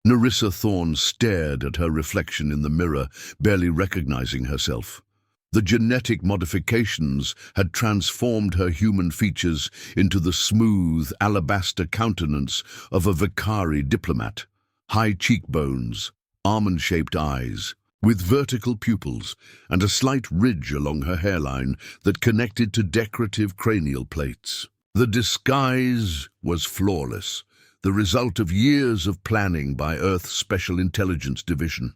Nerissa Thorne stared at her reflection in the mirror, barely recognizing herself. The genetic modifications had transformed her human features into the smooth, alabaster countenance of a Vakari diplomat. High cheekbones, almond-shaped eyes, with vertical pupils and a slight ridge along her hairline that connected to decorative cranial plates. The disguise was flawless, the result of years of planning by Earth's Special Intelligence Division.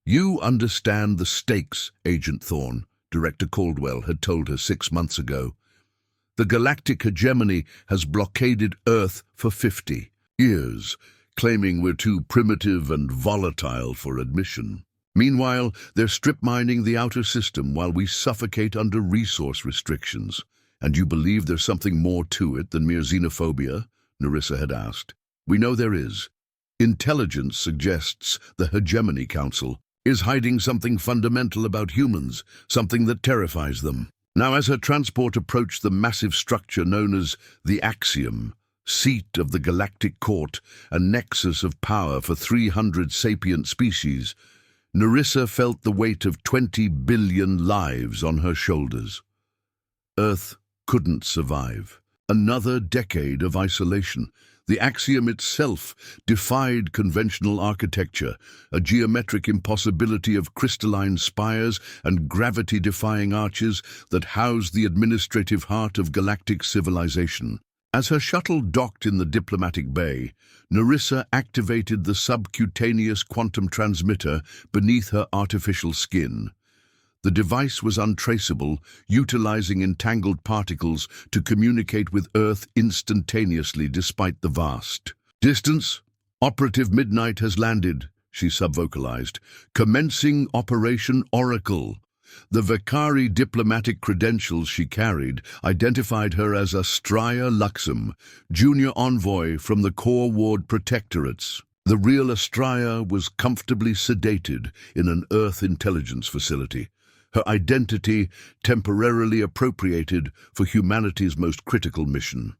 "You understand the stakes, Agent Thorne," Director Caldwell had told her 6 months ago. "The galactic hegemony has blockaded Earth for 50 years, claiming we're too primitive and volatile for admission. Meanwhile, they're strip-mining the outer system while we suffocate under resource restrictions. And you believe there's something more to it than mere xenophobia?" Nerissa had asked. "We know there is. Intelligence suggests the Hegemony Council is hiding something fundamental about humans, something that terrifies them." Now, as her transport approached the massive structure known as the Axiom, seat of the Galactic Court, a nexus of power for 300 sapient species, Nerissa felt the weight of 20 billion lives on her shoulders. Earth couldn't survive. Another decade of isolation. The Axiom itself defied conventional architecture, a geometric impossibility of crystalline spires and gravity-defying arches that housed the administrative heart of galactic civilization. As her shuttle docked in the diplomatic bay, Nerissa activated the subcutaneous quantum transmitter beneath her artificial skin. The device was untraceable, utilizing entangled particles to communicate with Earth instantaneously despite the vast distance. "Operative Midnight has landed," she subvocalized, "commencing Operation Oracle." The Vakari diplomatic credentials she carried identified her as Astraea Luxem, junior envoy from the Core Ward Protectorates. The real Astraea was comfortably sedated in an Earth intelligence facility, her identity temporarily appropriated for humanity's most critical mission.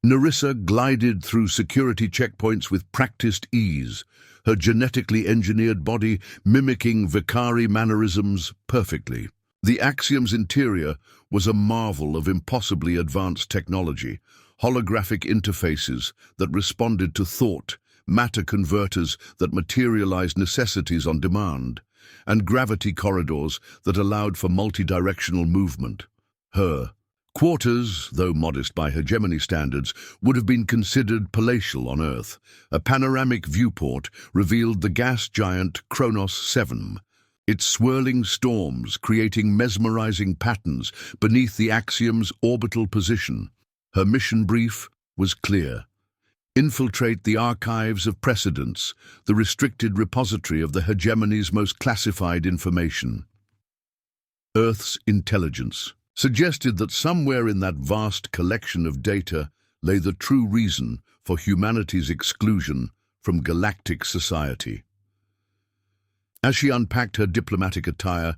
Nerissa glided through security checkpoints with practiced ease, her genetically engineered body mimicking Vakari mannerisms perfectly. The Axiom's interior was a marvel of impossibly advanced technology, holographic interfaces that responded to thought, matter converters that materialized necessities on demand, and gravity corridors that allowed for multidirectional movement. Her quarters, though modest by hegemony standards, would have been considered palatial on Earth. A panoramic viewport revealed the gas giant Kronos 7, its swirling storms creating mesmerizing patterns beneath the Axiom's orbital position. Her mission brief was clear: infiltrate the archives of precedents, the restricted repository of the hegemony's most classified information. Earth's intelligence suggested that somewhere in that vast collection of data lay the true reason for humanity's exclusion from galactic society. As she unpacked her diplomatic attire,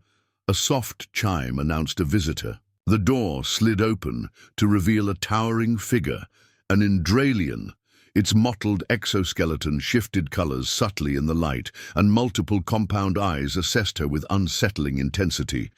a soft chime announced a visitor. The door slid open to reveal a towering figure, an Indralian. Its mottled exoskeleton shifted colors subtly in the light, and multiple compound eyes assessed her with unsettling intensity.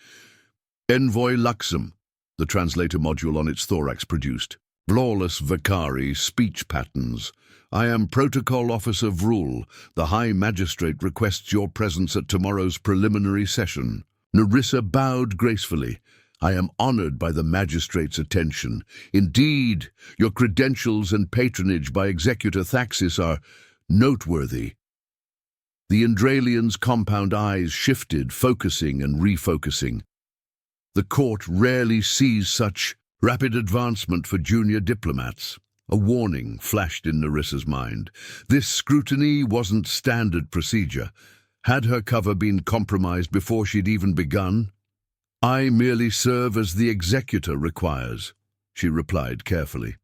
"Envoy Luxem," the translator module on its thorax produced. "Flawless Vakari speech patterns. I am Protocol Officer Vrul. The High Magistrate requests your presence at tomorrow's preliminary session." Nerissa bowed gracefully. "I am honored by the Magistrate's attention. Indeed, your credentials and patronage by Executor Thaxis are noteworthy." The Indralian's compound eyes shifted, focusing and refocusing. The court rarely sees such rapid advancement for junior diplomats. A warning flashed in Nerissa's mind. This scrutiny wasn't standard procedure. Had her cover been compromised before she'd even begun? "I merely serve as the executor requires," she replied carefully.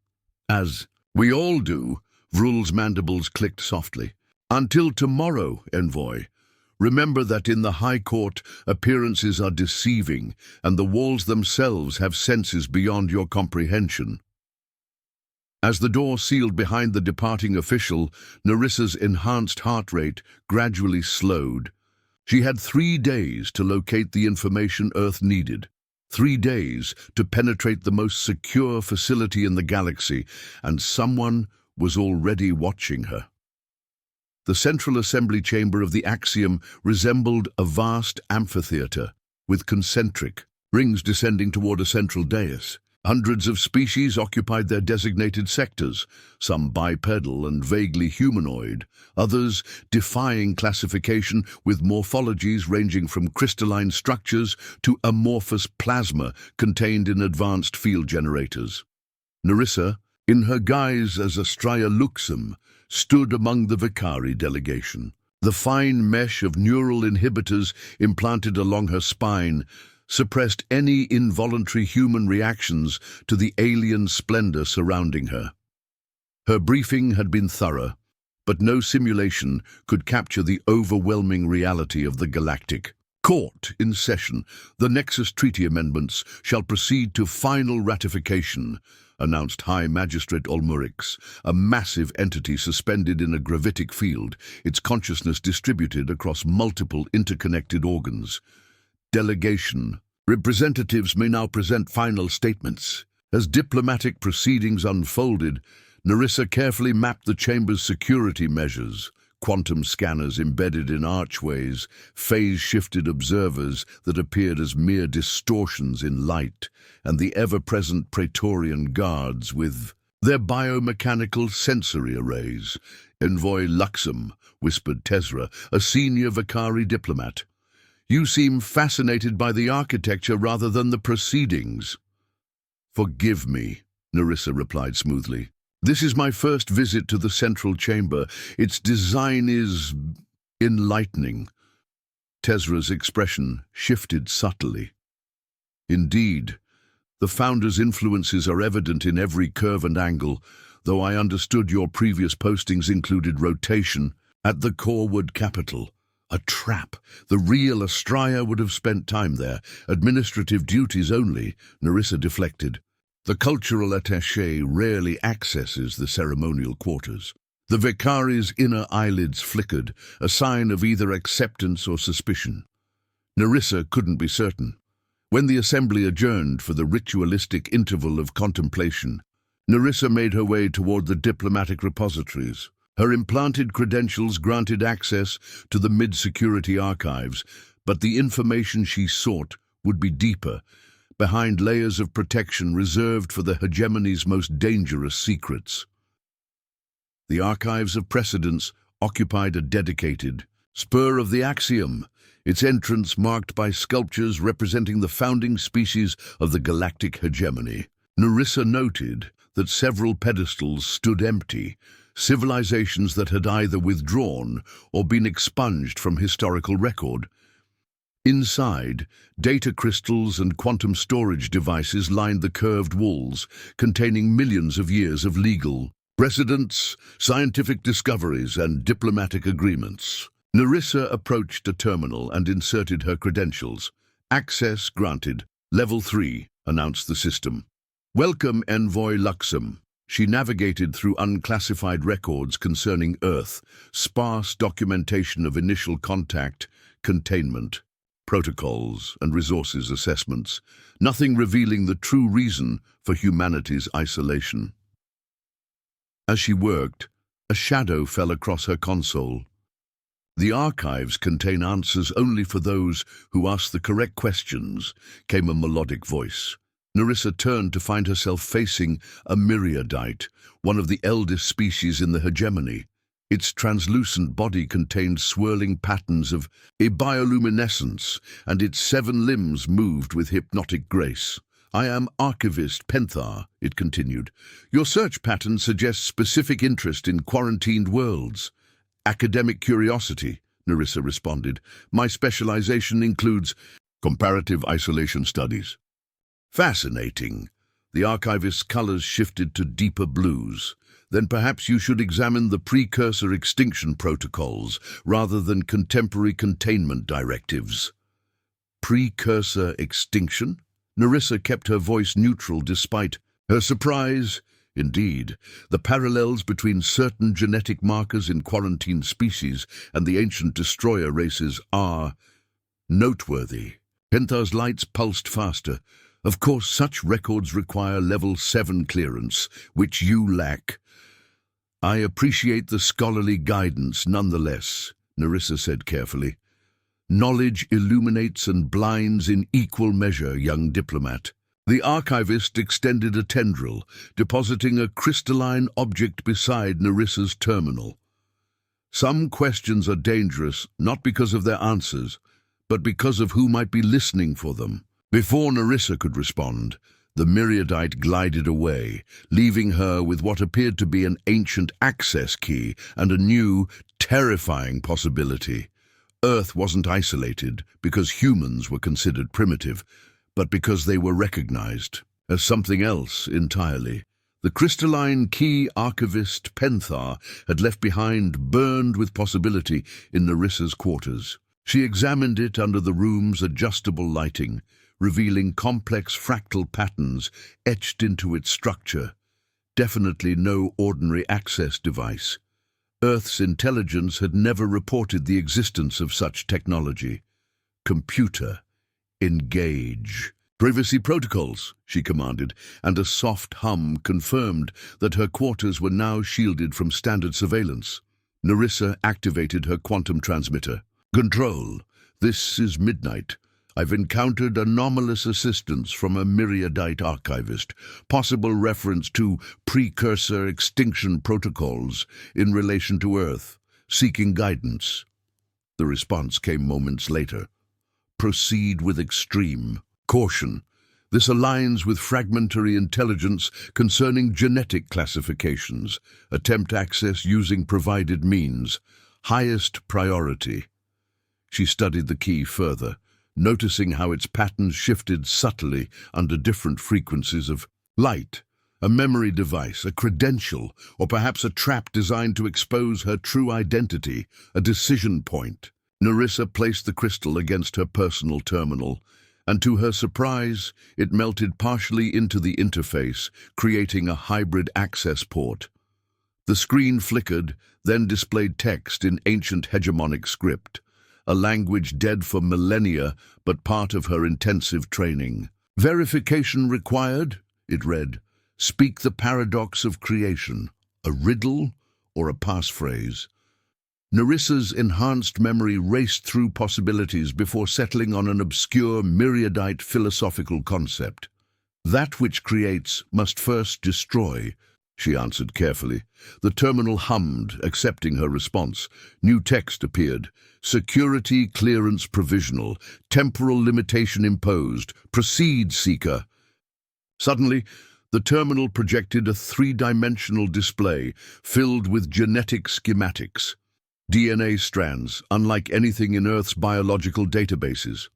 "As we all do," Vrul's mandibles clicked softly. "Until tomorrow, Envoy. Remember that in the High Court, appearances are deceiving, and the walls themselves have senses beyond your comprehension." As the door sealed behind the departing official, Nerissa's enhanced heart rate gradually slowed. She had 3 days to locate the information Earth needed. 3 days to penetrate the most secure facility in the galaxy, and someone was already watching her. The central assembly chamber of the Axiom resembled a vast amphitheater, with concentric rings descending toward a central dais. Hundreds of species occupied their designated sectors, some bipedal and vaguely humanoid, others defying classification with morphologies ranging from crystalline structures to amorphous plasma contained in advanced field generators. Nerissa, in her guise as Astraea Luxem, stood among the Vicari delegation. The fine mesh of neural inhibitors implanted along her spine suppressed any involuntary human reactions to the alien splendor surrounding her. Her briefing had been thorough, but no simulation could capture the overwhelming reality of the Galactic. Court in session. The Nexus Treaty amendments shall proceed to final ratification, announced High Magistrate Olmurix, a massive entity suspended in a gravitic field, its consciousness distributed across multiple interconnected organs. Delegation. Representatives may now present final statements. As diplomatic proceedings unfolded, Nerissa carefully mapped the chamber's security measures. Quantum scanners embedded in archways, phase-shifted observers that appeared as mere distortions in light, and the ever-present Praetorian guards with their biomechanical sensory arrays. Envoy Luxem, whispered Tezra, a senior Vicari diplomat. You seem fascinated by the architecture rather than the proceedings. Forgive me, Nerissa replied smoothly. This is my first visit to the central chamber. Its design is enlightening. Tezra's expression shifted subtly. Indeed, the Founder's influences are evident in every curve and angle, though I understood your previous postings included rotation at the Corwood capital. A trap. The real Astraea would have spent time there. Administrative duties only, Nerissa deflected. The cultural attaché rarely accesses the ceremonial quarters. The Vicari's inner eyelids flickered, a sign of either acceptance or suspicion. Nerissa couldn't be certain. When the assembly adjourned for the ritualistic interval of contemplation, Nerissa made her way toward the diplomatic repositories. Her implanted credentials granted access to the mid-security archives, but the information she sought would be deeper, behind layers of protection reserved for the hegemony's most dangerous secrets. The archives of precedence occupied a dedicated spur of the Axiom, its entrance marked by sculptures representing the founding species of the galactic hegemony. Nerissa noted that several pedestals stood empty, civilizations that had either withdrawn or been expunged from historical record. Inside, data crystals and quantum storage devices lined the curved walls, containing millions of years of legal precedents, scientific discoveries, and diplomatic agreements. Nerissa approached a terminal and inserted her credentials. Access granted. Level 3, announced the system. Welcome, Envoy Luxem. She navigated through unclassified records concerning Earth, sparse documentation of initial contact, containment, protocols, and resources assessments, nothing revealing the true reason for humanity's isolation. As she worked, a shadow fell across her console. The archives contain answers only for those who ask the correct questions, came a melodic voice. Nerissa turned to find herself facing a myriadite, one of the eldest species in the hegemony. Its translucent body contained swirling patterns of bioluminescence, and its 7 limbs moved with hypnotic grace. I am Archivist Penthar, it continued. Your search pattern suggests specific interest in quarantined worlds. Academic curiosity, Nerissa responded. My specialization includes comparative isolation studies. Fascinating. The archivist's colors shifted to deeper blues. Then perhaps you should examine the precursor extinction protocols rather than contemporary containment directives. Precursor extinction? Nerissa kept her voice neutral despite her surprise. Indeed, the parallels between certain genetic markers in quarantined species and the ancient destroyer races are noteworthy. Penthar's lights pulsed faster. Of course, such records require level 7 clearance, which you lack. I appreciate the scholarly guidance nonetheless, Narissa said carefully. Knowledge illuminates and blinds in equal measure, young diplomat. The archivist extended a tendril, depositing a crystalline object beside Narissa's terminal. Some questions are dangerous, not because of their answers, but because of who might be listening for them. Before Narissa could respond, the myriadite glided away, leaving her with what appeared to be an ancient access key and a new, terrifying possibility. Earth wasn't isolated because humans were considered primitive, but because they were recognized as something else entirely. The crystalline key archivist Penthar had left behind, burned with possibility, in Narissa's quarters. She examined it under the room's adjustable lighting, revealing complex fractal patterns etched into its structure. Definitely no ordinary access device. Earth's intelligence had never reported the existence of such technology. Computer, engage. Privacy protocols, she commanded, and a soft hum confirmed that her quarters were now shielded from standard surveillance. Narissa activated her quantum transmitter. Control, this is Midnight. I've encountered anomalous assistance from a myriadite archivist, possible reference to precursor extinction protocols in relation to Earth, seeking guidance. The response came moments later. Proceed with extreme caution. This aligns with fragmentary intelligence concerning genetic classifications. Attempt access using provided means. Highest priority. She studied the key further, noticing how its patterns shifted subtly under different frequencies of light. A memory device, a credential, or perhaps a trap designed to expose her true identity, a decision point. Narissa placed the crystal against her personal terminal, and to her surprise, it melted partially into the interface, creating a hybrid access port. The screen flickered, then displayed text in ancient hegemonic script, a language dead for millennia but part of her intensive training. Verification required, it read. Speak the paradox of creation, a riddle or a passphrase. Narissa's enhanced memory raced through possibilities before settling on an obscure myriadite philosophical concept. That which creates must first destroy, she answered carefully. The terminal hummed, accepting her response. New text appeared. Security clearance provisional. Temporal limitation imposed. Proceed, seeker. Suddenly, the terminal projected a three-dimensional display filled with genetic schematics. DNA strands, unlike anything in Earth's biological databases.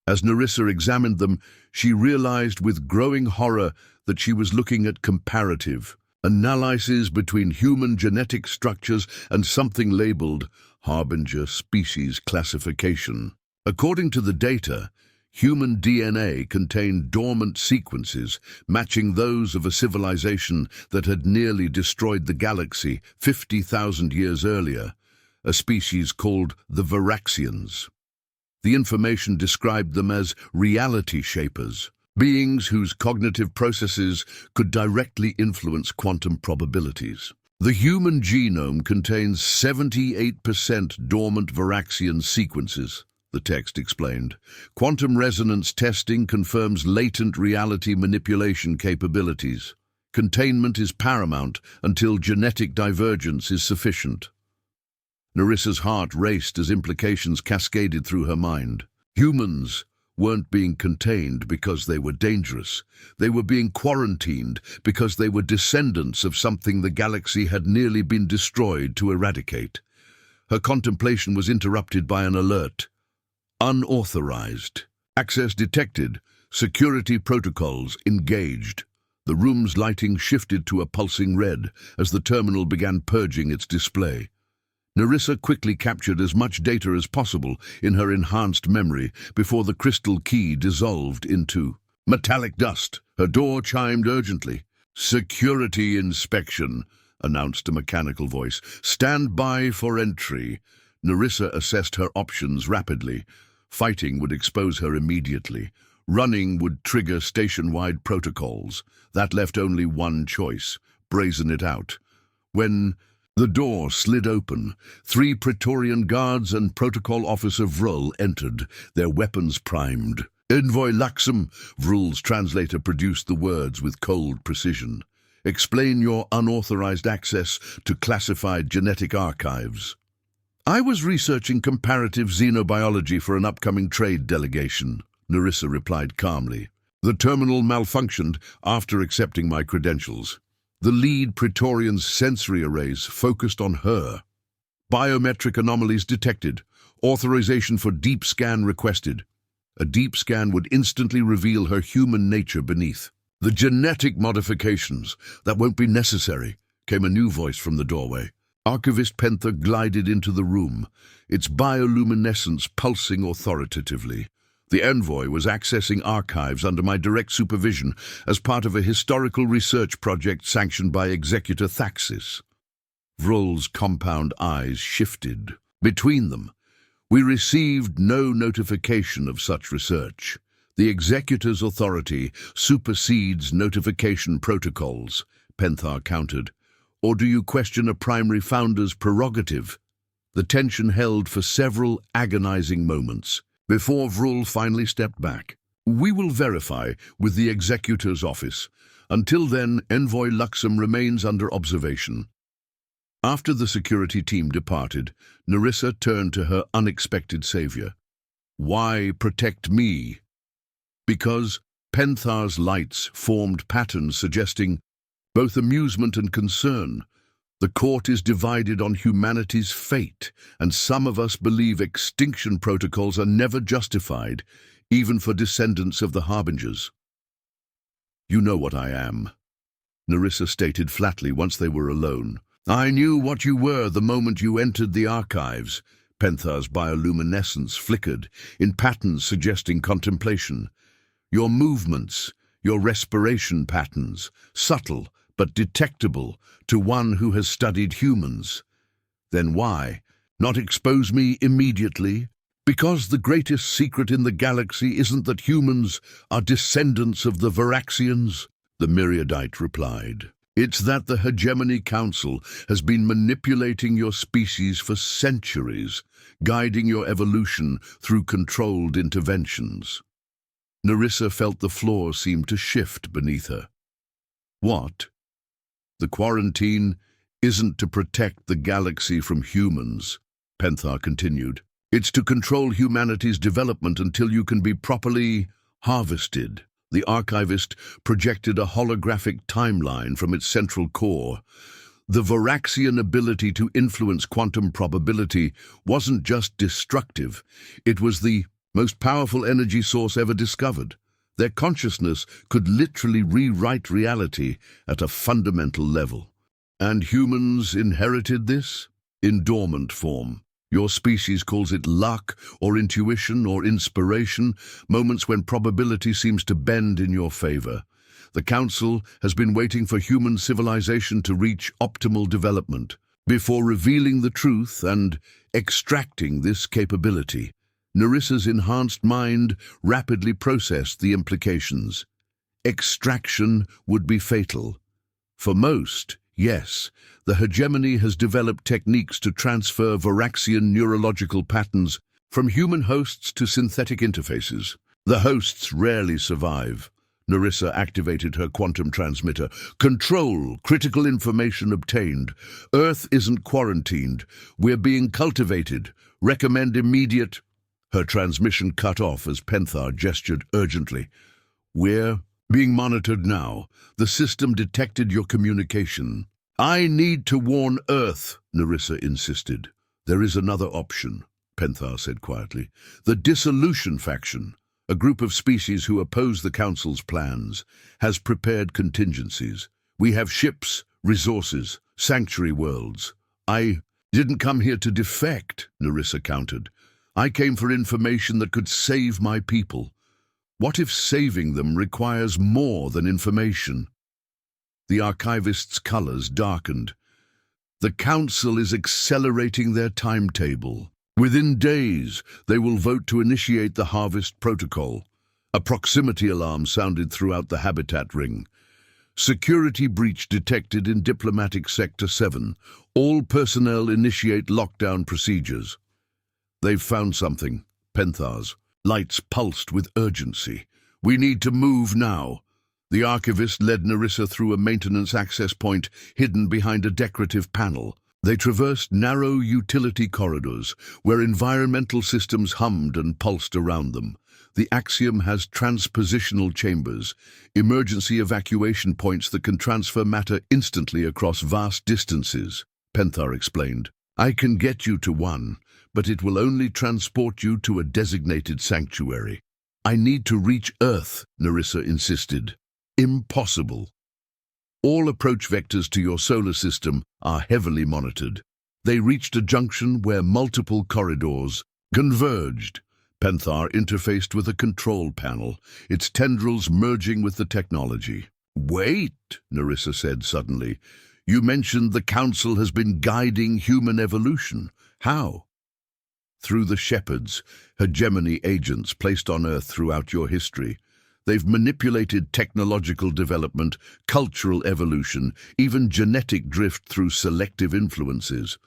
As Narissa examined them, she realized with growing horror that she was looking at comparative analyses between human genetic structures and something labeled Harbinger Species Classification. According to the data, human DNA contained dormant sequences matching those of a civilization that had nearly destroyed the galaxy 50,000 years earlier, a species called the Varaxians. The information described them as reality shapers, beings whose cognitive processes could directly influence quantum probabilities. The human genome contains 78% dormant Varaxian sequences, the text explained. Quantum resonance testing confirms latent reality manipulation capabilities. Containment is paramount until genetic divergence is sufficient. Narissa's heart raced as implications cascaded through her mind. Humans weren't being contained because they were dangerous. They were being quarantined because they were descendants of something the galaxy had nearly been destroyed to eradicate. Her contemplation was interrupted by an alert. Unauthorized. Access detected. Security protocols engaged. The room's lighting shifted to a pulsing red as the terminal began purging its display. Narissa quickly captured as much data as possible in her enhanced memory before the crystal key dissolved into metallic dust. Her door chimed urgently. "Security inspection," announced a mechanical voice. "Stand by for entry." Narissa assessed her options rapidly. Fighting would expose her immediately. Running would trigger station-wide protocols. That left only one choice: brazen it out. When the door slid open, 3 Praetorian guards and Protocol Officer Vrul entered, their weapons primed. "Envoy Luxem," Vrul's translator produced the words with cold precision. "Explain your unauthorized access to classified genetic archives." "I was researching comparative xenobiology for an upcoming trade delegation," Narissa replied calmly. "The terminal malfunctioned after accepting my credentials. The lead Praetorian's sensory arrays focused on her. Biometric anomalies detected. Authorization for deep scan requested. A deep scan would instantly reveal her human nature beneath. "The genetic modifications, that won't be necessary," came a new voice from the doorway. Archivist Pentha glided into the room, its bioluminescence pulsing authoritatively. "The envoy was accessing archives under my direct supervision as part of a historical research project sanctioned by Executor Thaxis." Vrul's compound eyes shifted. "Between them, we received no notification of such research. The Executor's authority supersedes notification protocols," Penthar countered. "Or do you question a primary founder's prerogative?" The tension held for several agonizing moments, before Vrul finally stepped back. "We will verify with the Executor's office. Until then, Envoy Luxem remains under observation." After the security team departed, Narissa turned to her unexpected savior. "Why protect me?" "Because," Penthar's lights formed patterns suggesting both amusement and concern. "The court is divided on humanity's fate, and some of us believe extinction protocols are never justified, even for descendants of the Harbingers." "You know what I am," Narissa stated flatly once they were alone. "I knew what you were the moment you entered the archives." Penthar's bioluminescence flickered, in patterns suggesting contemplation. "Your movements, your respiration patterns, subtle but detectable to one who has studied humans." "Then why not expose me immediately?" "Because the greatest secret in the galaxy isn't that humans are descendants of the Varaxians," the Myriadite replied. "It's that the Hegemony Council has been manipulating your species for centuries, guiding your evolution through controlled interventions." Narissa felt the floor seem to shift beneath her. "What? The quarantine isn't to protect the galaxy from humans," Penthar continued. "It's to control humanity's development until you can be properly harvested." The archivist projected a holographic timeline from its central core. The Varaxian ability to influence quantum probability wasn't just destructive, it was the most powerful energy source ever discovered. Their consciousness could literally rewrite reality at a fundamental level. And humans inherited this? In dormant form. Your species calls it luck, or intuition, or inspiration, moments when probability seems to bend in your favor. The Council has been waiting for human civilization to reach optimal development before revealing the truth and extracting this capability. Narissa's enhanced mind rapidly processed the implications. Extraction would be fatal. For most, yes, the hegemony has developed techniques to transfer Varaxian neurological patterns from human hosts to synthetic interfaces. The hosts rarely survive. Narissa activated her quantum transmitter. "Control, critical information obtained. Earth isn't quarantined. We're being cultivated. Recommend immediate..." Her transmission cut off as Penthar gestured urgently. "We're being monitored now. The system detected your communication." "I need to warn Earth," Narissa insisted. "There is another option," Penthar said quietly. "The Dissolution faction, a group of species who oppose the Council's plans, has prepared contingencies. We have ships, resources, sanctuary worlds." "I didn't come here to defect," Narissa countered. "I came for information that could save my people." "What if saving them requires more than information?" The archivist's colors darkened. The Council is accelerating their timetable. Within days, they will vote to initiate the Harvest Protocol. A proximity alarm sounded throughout the habitat ring. Security breach detected in Diplomatic Sector 7. All personnel initiate lockdown procedures. They've found something. Penthar's lights pulsed with urgency. We need to move now. The archivist led Narissa through a maintenance access point hidden behind a decorative panel. They traversed narrow utility corridors where environmental systems hummed and pulsed around them. The Axiom has transpositional chambers, emergency evacuation points that can transfer matter instantly across vast distances, Penthar explained. I can get you to one, but it will only transport you to a designated sanctuary. I need to reach Earth, Narissa insisted. Impossible. All approach vectors to your solar system are heavily monitored. They reached a junction where multiple corridors converged. Penthar interfaced with a control panel, its tendrils merging with the technology. Wait, Narissa said suddenly. You mentioned the Council has been guiding human evolution. How? Through the shepherds, hegemony agents placed on Earth throughout your history. They've manipulated technological development, cultural evolution, even genetic drift through selective influences.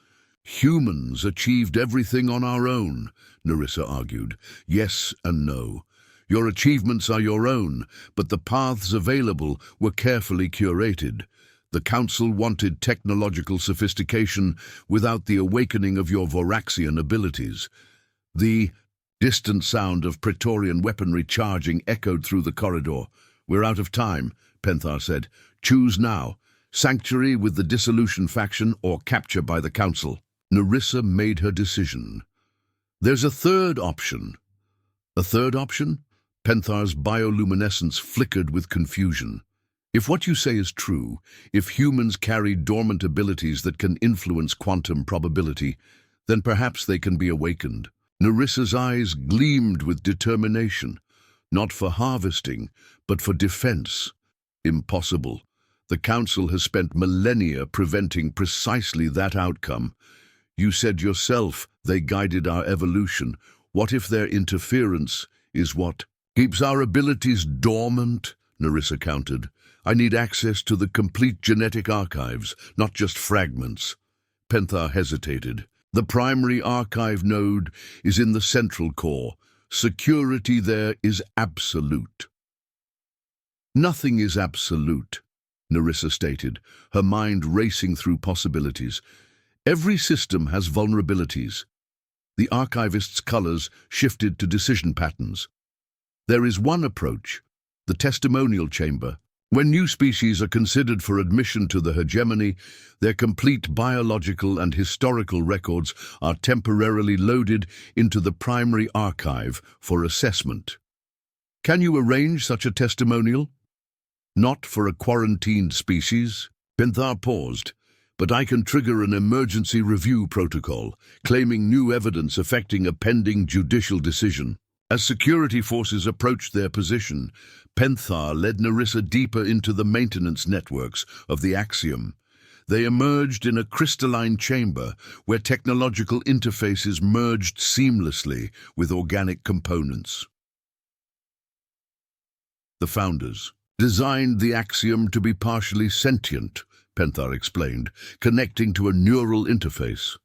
Humans achieved everything on our own, Narissa argued. Yes and no. Your achievements are your own, but the paths available were carefully curated. The Council wanted technological sophistication without the awakening of your Voraxian abilities. The distant sound of Praetorian weaponry charging echoed through the corridor. We're out of time, Penthar said. Choose now. Sanctuary with the Dissolution faction or capture by the Council. Narissa made her decision. There's a third option. A third option? Penthar's bioluminescence flickered with confusion. If what you say is true, if humans carry dormant abilities that can influence quantum probability, then perhaps they can be awakened. Narissa's eyes gleamed with determination, not for harvesting, but for defense. Impossible. The Council has spent millennia preventing precisely that outcome. You said yourself they guided our evolution. What if their interference is what keeps our abilities dormant? Narissa countered. I need access to the complete genetic archives, not just fragments. Penthar hesitated. The primary archive node is in the central core. Security there is absolute. Nothing is absolute, Narissa stated, her mind racing through possibilities. Every system has vulnerabilities. The archivist's colors shifted to decision patterns. There is one approach, the testimonial chamber. When new species are considered for admission to the hegemony, their complete biological and historical records are temporarily loaded into the primary archive for assessment. Can you arrange such a testimonial? Not for a quarantined species. Penthar paused. But I can trigger an emergency review protocol, claiming new evidence affecting a pending judicial decision. As security forces approached their position, Penthar led Narissa deeper into the maintenance networks of the Axiom. They emerged in a crystalline chamber where technological interfaces merged seamlessly with organic components. The founders designed the Axiom to be partially sentient, Penthar explained, connecting to a neural interface.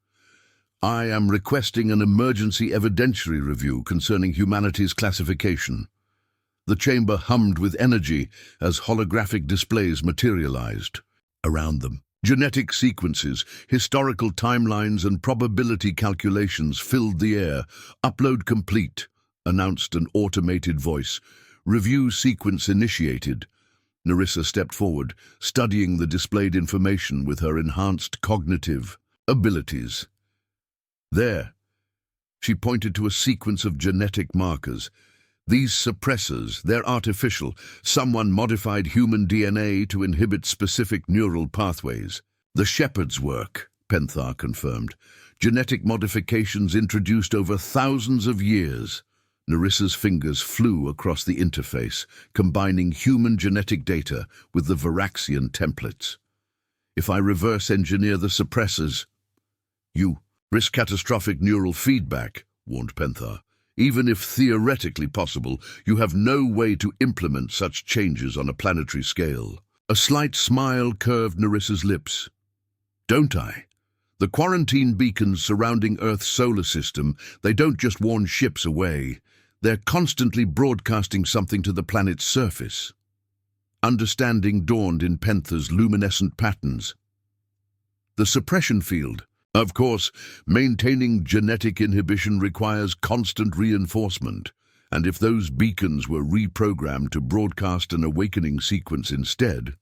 I am requesting an emergency evidentiary review concerning humanity's classification. The chamber hummed with energy as holographic displays materialized around them. Genetic sequences, historical timelines, and probability calculations filled the air. Upload complete, announced an automated voice. Review sequence initiated. Narissa stepped forward, studying the displayed information with her enhanced cognitive abilities. There, she pointed to a sequence of genetic markers. These suppressors, they're artificial. Someone modified human DNA to inhibit specific neural pathways. The shepherd's work, Penthar confirmed. Genetic modifications introduced over thousands of years. Narissa's fingers flew across the interface, combining human genetic data with the Varaxian templates. If I reverse engineer the suppressors, you risk catastrophic neural feedback, warned Penthar. Even if theoretically possible, you have no way to implement such changes on a planetary scale. A slight smile curved Narissa's lips. Don't I? The quarantine beacons surrounding Earth's solar system, they don't just warn ships away. They're constantly broadcasting something to the planet's surface. Understanding dawned in Penthar's luminescent patterns. The suppression field. Of course, maintaining genetic inhibition requires constant reinforcement, and if those beacons were reprogrammed to broadcast an awakening sequence instead...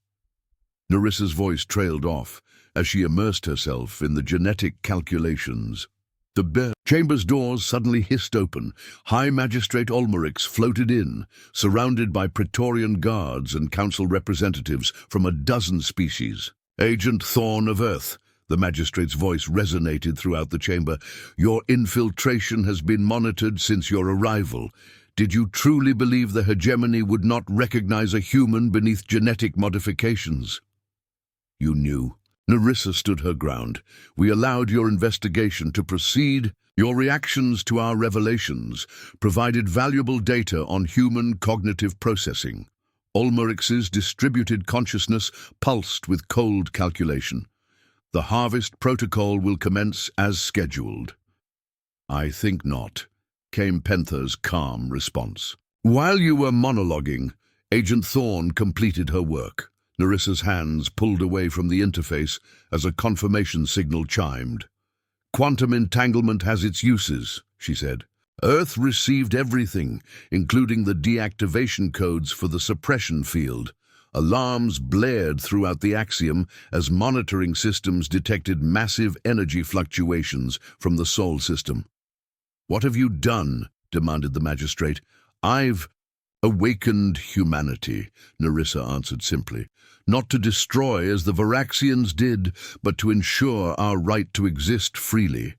Narissa's voice trailed off as she immersed herself in the genetic calculations. The chamber's doors suddenly hissed open. High Magistrate Ulmerix floated in, surrounded by Praetorian guards and council representatives from a dozen species. Agent Thorn of Earth, the magistrate's voice resonated throughout the chamber. Your infiltration has been monitored since your arrival. Did you truly believe the hegemony would not recognize a human beneath genetic modifications? You knew. Narissa stood her ground. We allowed your investigation to proceed. Your reactions to our revelations provided valuable data on human cognitive processing. Ulmerix's distributed consciousness pulsed with cold calculation. The harvest protocol will commence as scheduled. I think not, came Penthar's calm response. While you were monologuing, Agent Thorn completed her work. Narissa's hands pulled away from the interface as a confirmation signal chimed. Quantum entanglement has its uses, she said. Earth received everything, including the deactivation codes for the suppression field. Alarms blared throughout the axiom as monitoring systems detected massive energy fluctuations from the Sol system. What have you done? Demanded the magistrate. I've awakened humanity, Narissa answered simply. Not to destroy as the Varaxians did, but to ensure our right to exist freely.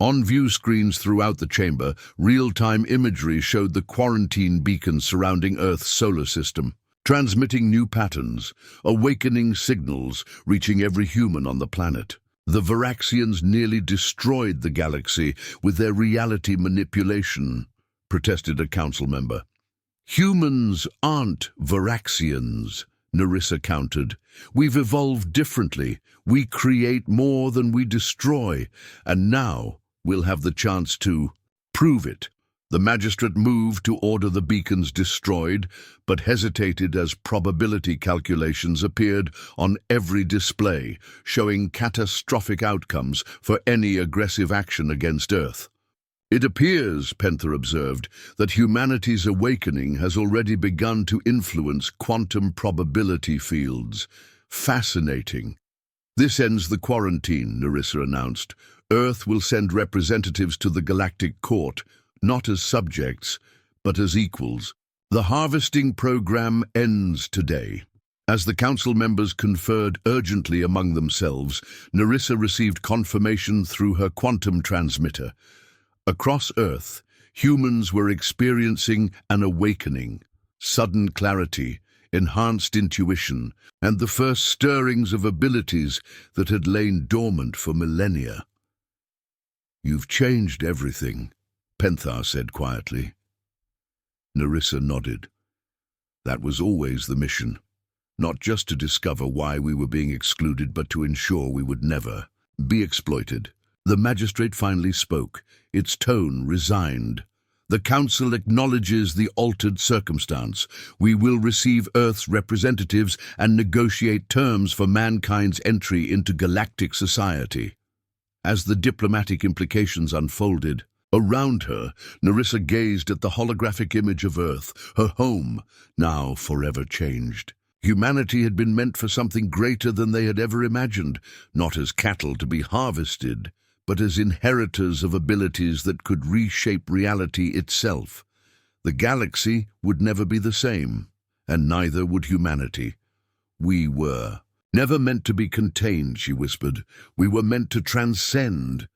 On view screens throughout the chamber, real-time imagery showed the quarantine beacons surrounding Earth's solar system, transmitting new patterns, awakening signals reaching every human on the planet. The Varaxians nearly destroyed the galaxy with their reality manipulation, protested a council member. Humans aren't Varaxians, Narissa countered. We've evolved differently. We create more than we destroy, and now we'll have the chance to prove it. The magistrate moved to order the beacons destroyed, but hesitated as probability calculations appeared on every display, showing catastrophic outcomes for any aggressive action against Earth. It appears, Penthar observed, that humanity's awakening has already begun to influence quantum probability fields. Fascinating. This ends the quarantine, Narissa announced. Earth will send representatives to the Galactic Court, not as subjects, but as equals. The harvesting program ends today. As the council members conferred urgently among themselves, Narissa received confirmation through her quantum transmitter. Across Earth, humans were experiencing an awakening, sudden clarity, enhanced intuition, and the first stirrings of abilities that had lain dormant for millennia. You've changed everything, Penthar said quietly. Narissa nodded. That was always the mission, not just to discover why we were being excluded, but to ensure we would never be exploited. The magistrate finally spoke, its tone resigned. The council acknowledges the altered circumstance. We will receive Earth's representatives and negotiate terms for mankind's entry into galactic society. As the diplomatic implications unfolded, around her, Narissa gazed at the holographic image of Earth, her home, now forever changed. Humanity had been meant for something greater than they had ever imagined, not as cattle to be harvested, but as inheritors of abilities that could reshape reality itself. The galaxy would never be the same, and neither would humanity. We were never meant to be contained, she whispered. We were meant to transcend.